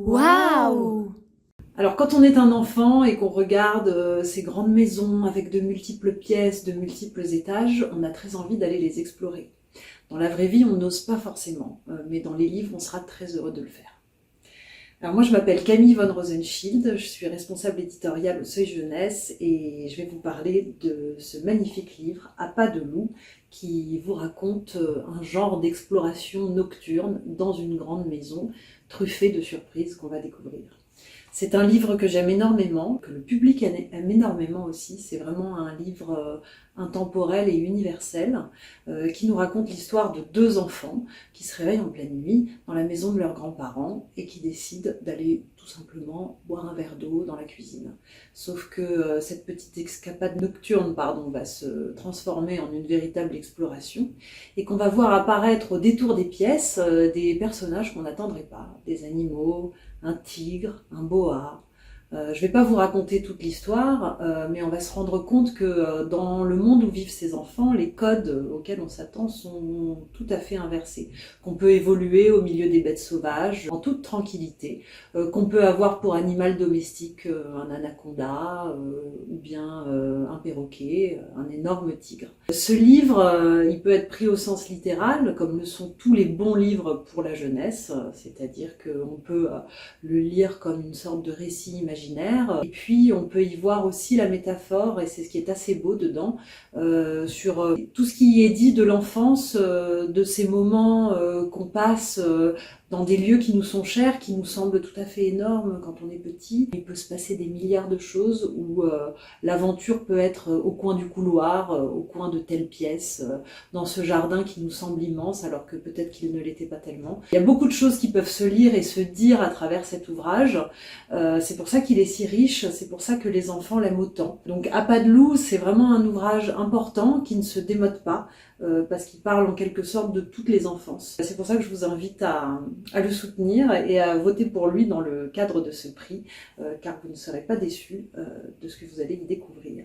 Waouh! Alors quand on est un enfant et qu'on regarde ces grandes maisons avec de multiples pièces, de multiples étages, on a très envie d'aller les explorer. Dans la vraie vie, on n'ose pas forcément, mais dans les livres, on sera très heureux de le faire. Alors moi, je m'appelle Camille von Rosenschild, je suis responsable éditoriale au Seuil Jeunesse et je vais vous parler de ce magnifique livre, À pas de loup, qui vous raconte un genre d'exploration nocturne dans une grande maison, truffée de surprises qu'on va découvrir. C'est un livre que j'aime énormément, que le public aime énormément aussi. C'est vraiment un livre intemporel et universel qui nous raconte l'histoire de deux enfants qui se réveillent en pleine nuit dans la maison de leurs grands-parents et qui décident d'aller tout simplement boire un verre d'eau dans la cuisine. Sauf que cette petite escapade nocturne va se transformer en une véritable exploration et qu'on va voir apparaître au détour des pièces des personnages qu'on n'attendrait pas, des animaux, un tigre, un boa. Je ne vais pas vous raconter toute l'histoire, mais on va se rendre compte que dans le monde où vivent ces enfants, les codes auxquels on s'attend sont tout à fait inversés. Qu'on peut évoluer au milieu des bêtes sauvages, en toute tranquillité, qu'on peut avoir pour animal domestique un anaconda, ou bien un perroquet, un énorme tigre. Ce livre, il peut être pris au sens littéral, comme le sont tous les bons livres pour la jeunesse, c'est-à-dire qu'on peut le lire comme une sorte de récit imaginaire. Et puis on peut y voir aussi la métaphore, et c'est ce qui est assez beau dedans, sur tout ce qui y est dit de l'enfance, de ces moments qu'on passe dans des lieux qui nous sont chers, qui nous semblent tout à fait énormes quand on est petit. Il peut se passer des milliards de choses où l'aventure peut être au coin du couloir, au coin de telle pièce, dans ce jardin qui nous semble immense alors que peut-être qu'il ne l'était pas tellement. Il y a beaucoup de choses qui peuvent se lire et se dire à travers cet ouvrage. C'est pour ça qu'il est si riche, c'est pour ça que les enfants l'aiment autant. Donc À pas de loup, c'est vraiment un ouvrage important qui ne se démode pas, parce qu'il parle en quelque sorte de toutes les enfances. C'est pour ça que je vous invite à le soutenir et à voter pour lui dans le cadre de ce prix, car vous ne serez pas déçus de ce que vous allez y découvrir.